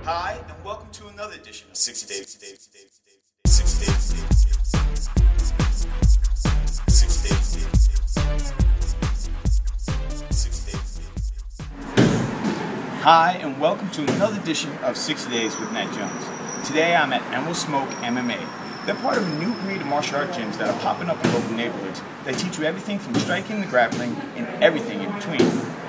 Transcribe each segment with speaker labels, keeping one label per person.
Speaker 1: Hi, and welcome to another edition of 60 Days. 60 Days. 60 Days. 60 Days. Hi, and welcome to another edition of 60 Days with Nat Jones. Today I'm at Emerald Smoke MMA. They're part of a new breed of martial art gyms that are popping up in local neighborhoods. They teach you everything from striking to grappling and everything in between.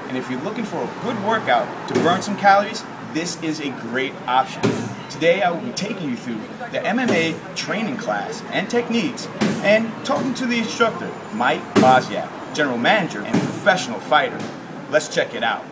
Speaker 1: And if you're looking for a good workout to burn some calories, this is a great option. Today I will be taking you through the MMA training class and techniques and talking to the instructor, Mike Bosyak, general manager and professional fighter. Let's check it out.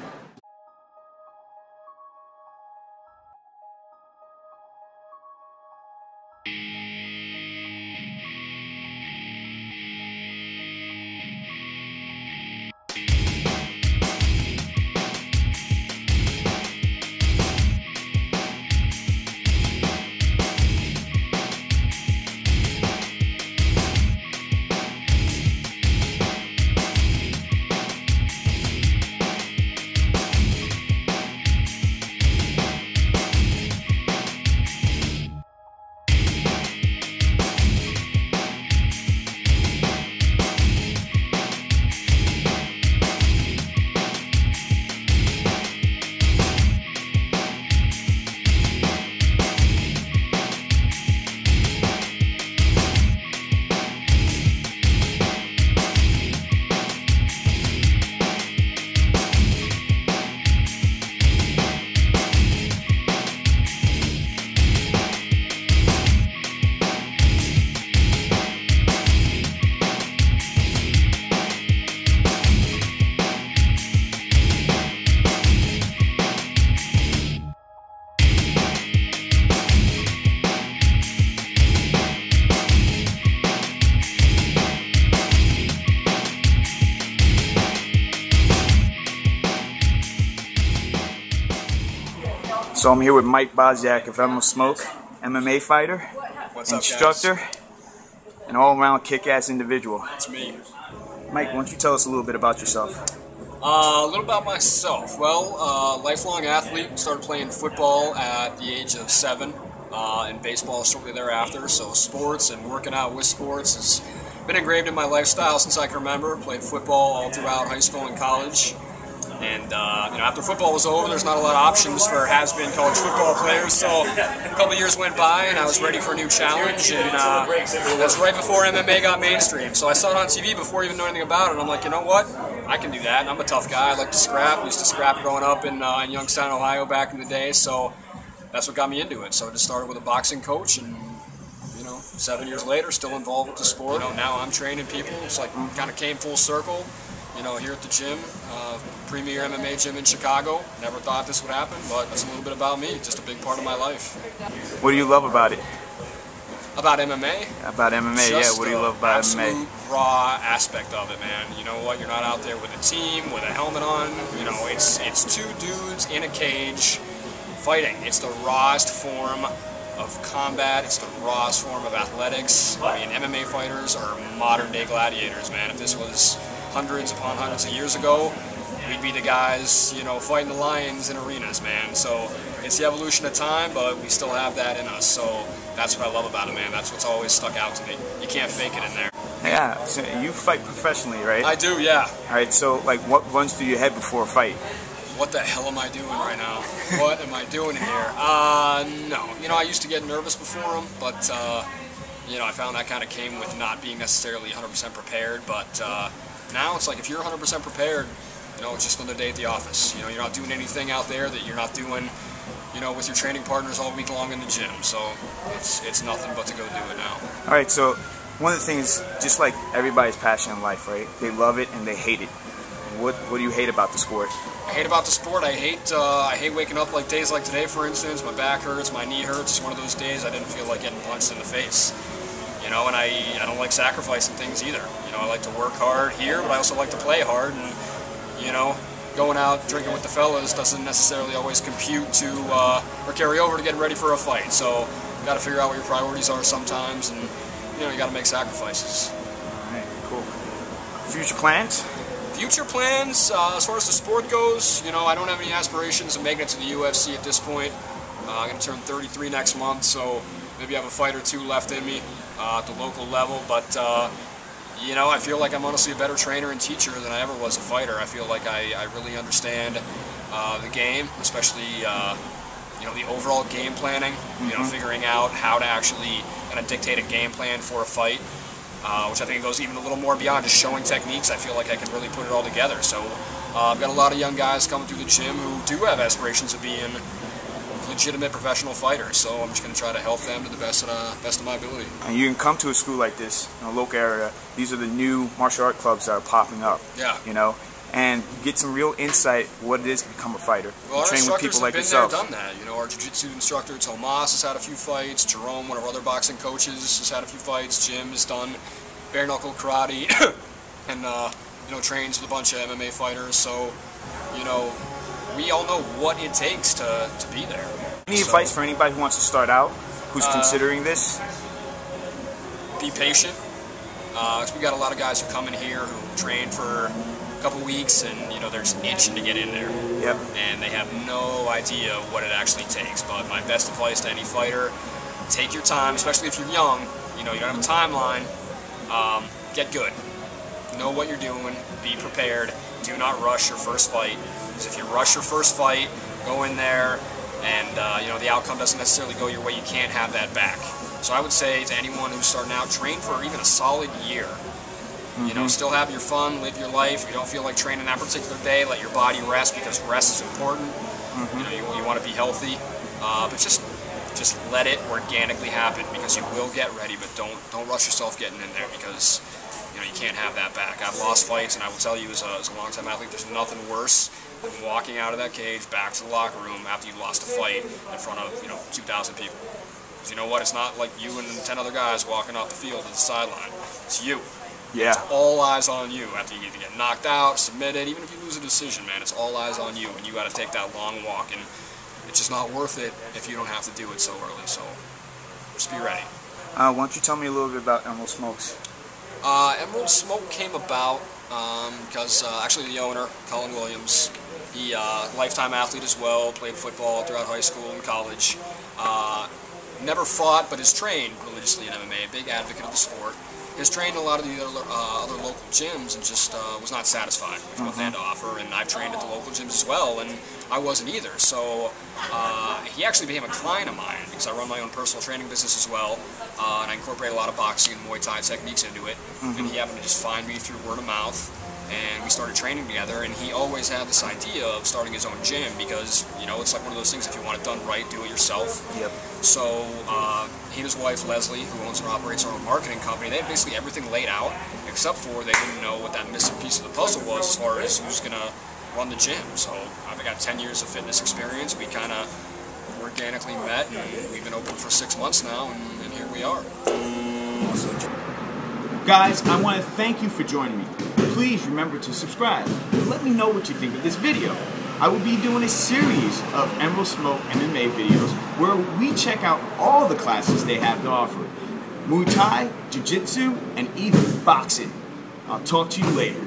Speaker 1: So I'm here with Mike Bosyak of Emerald Smoke, MMA fighter,
Speaker 2: What's up,
Speaker 1: instructor,
Speaker 2: guys?
Speaker 1: and all-around kick-ass individual.
Speaker 2: It's me.
Speaker 1: Mike, why don't you tell us a little bit about yourself?
Speaker 2: A little about myself. Well, lifelong athlete. Started playing football at the age of 7, and baseball shortly thereafter. So sports and working out with sports has been engraved in my lifestyle since I can remember. Played football all throughout high school and college. And after football was over, there's not a lot of options for has-been college football players. So a couple of years went by, and I was ready for a new challenge. And that's right before MMA got mainstream. So I saw it on TV before even knowing anything about it. I'm like, you know what? I can do that. I'm a tough guy. I like to scrap. I used to scrap growing up in Youngstown, Ohio, back in the day. So that's what got me into it. So I just started with a boxing coach, and 7 years later, still involved with the sport. Now I'm training people. It's like kind of came full circle. Here at the gym, premier MMA gym in Chicago. Never thought this would happen, but it's a little bit about me, just a big part of my life.
Speaker 1: What do you love about it?
Speaker 2: About MMA?
Speaker 1: About MMA, yeah. What do you love about MMA?
Speaker 2: Absolute raw aspect of it, man. You know what? You're not out there with a team, with a helmet on. It's two dudes in a cage fighting. It's the rawest form of combat. It's the rawest form of athletics. I mean, MMA fighters are modern-day gladiators, man. If this was hundreds upon hundreds of years ago, we'd be the guys, fighting the lions in arenas, man. So it's the evolution of time, but we still have that in us. So that's what I love about it, man. That's what's always stuck out to me. You can't fake it in there.
Speaker 1: Yeah, so you fight professionally, right?
Speaker 2: I do, yeah.
Speaker 1: All right, so what runs through your head before a fight?
Speaker 2: What the hell am I doing right now? What am I doing here? No. I used to get nervous before them, but, I found that kind of came with not being necessarily 100% prepared, but now it's like if you're 100% prepared, it's just another day at the office. You're not doing anything out there that you're not doing, with your training partners all week long in the gym. So it's nothing but to go do it now.
Speaker 1: All right, so one of the things, just like everybody's passion in life, right? They love it and they hate it. What do you hate about the sport?
Speaker 2: I hate about the sport. I hate waking up like days like today, for instance. My back hurts, my knee hurts. It's one of those days I didn't feel like getting punched in the face. And I don't like sacrificing things either. I like to work hard here, but I also like to play hard. And going out drinking with the fellas doesn't necessarily always compute to or carry over to getting ready for a fight. So you got to figure out what your priorities are sometimes, and you got to make sacrifices.
Speaker 1: All right, cool. Future plans?
Speaker 2: Future plans, as far as the sport goes, I don't have any aspirations of making it to the UFC at this point. I'm going to turn 33 next month, so maybe I have a fight or two left in me at the local level. But, you know, I feel like I'm honestly a better trainer and teacher than I ever was a fighter. I feel like I really understand the game, especially, you know, the overall game planning, you know, figuring out how to actually kind of dictate a game plan for a fight, which I think goes even a little more beyond just showing techniques. I feel like I can really put it all together. So I've got a lot of young guys coming through the gym who do have aspirations of being legitimate professional fighters, so I'm just going to try to help them to the best of my ability.
Speaker 1: And you can come to a school like this in a local area. These are the new martial art clubs that are popping up.
Speaker 2: Yeah.
Speaker 1: You know, and get some real insight what it is to become a fighter.
Speaker 2: Well, our
Speaker 1: train with people like
Speaker 2: instructors have
Speaker 1: yourself.
Speaker 2: been there, done that. You know, our jiu-jitsu instructor Tomas has had a few fights. Jerome, one of our other boxing coaches, has had a few fights. Jim has done bare knuckle karate, and you know, trains with a bunch of MMA fighters. So, you know, we all know what it takes to be there.
Speaker 1: Any advice for anybody who wants to start out, who's considering this?
Speaker 2: Be patient. We got a lot of guys who come in here who train for a couple weeks, and you know, they're just itching to get in there.
Speaker 1: Yep.
Speaker 2: And they have no idea what it actually takes. But my best advice to any fighter: take your time, especially if you're young. You know, you don't have a timeline. Get good. Know what you're doing. Be prepared. Do not rush your first fight. Because if you rush your first fight, go in there, and you know, the outcome doesn't necessarily go your way, you can't have that back. So I would say to anyone who's starting out, train for even a solid year. You know, still have your fun, live your life. If you don't feel like training that particular day, let your body rest, because rest is important. You know, you want to be healthy, but just let it organically happen, because you will get ready. But don't rush yourself getting in there, because you know, you can't have that back. I've lost fights, and I will tell you, as a long-time athlete, there's nothing worse than walking out of that cage back to the locker room after you lost a fight in front of, you know, 2,000 people. Because you know what? It's not like you and 10 other guys walking off the field to the sideline. It's you.
Speaker 1: Yeah.
Speaker 2: It's all eyes on you after you either get knocked out, submitted. Even if you lose a decision, man, it's all eyes on you, and you got to take that long walk. And it's just not worth it if you don't have to do it so early. So just be ready.
Speaker 1: Why don't you tell me a little bit about Emerald Smokes?
Speaker 2: Emerald Smoke came about because actually the owner, Colin Williams, he lifetime athlete as well, played football throughout high school and college. Never fought, but has trained religiously in MMA, big advocate of the sport. Has trained a lot of the other local gyms, and just was not satisfied with what they had to offer. And I've trained at the local gyms as well, and I wasn't either. So he actually became a client of mine, because I run my own personal training business as well, and I incorporate a lot of boxing and Muay Thai techniques into it. And he happened to just find me through word of mouth, and we started training together. And he always had this idea of starting his own gym, because you know, it's like one of those things, if you want it done right, do it yourself.
Speaker 1: Yep.
Speaker 2: So he and his wife Leslie, who owns and operates her own marketing company, they had basically everything laid out, except for they didn't know what that missing piece of the puzzle was as far as who's gonna run the gym. So I've got 10 years of fitness experience. We kind of organically met, and we've been open for 6 months now, and here we are.
Speaker 1: Guys, I want to thank you for joining me. Please remember to subscribe and let me know what you think of this video. I will be doing a series of Emerald Smoke MMA videos where we check out all the classes they have to offer. Muay Thai, Jiu-Jitsu, and even boxing. I'll talk to you later.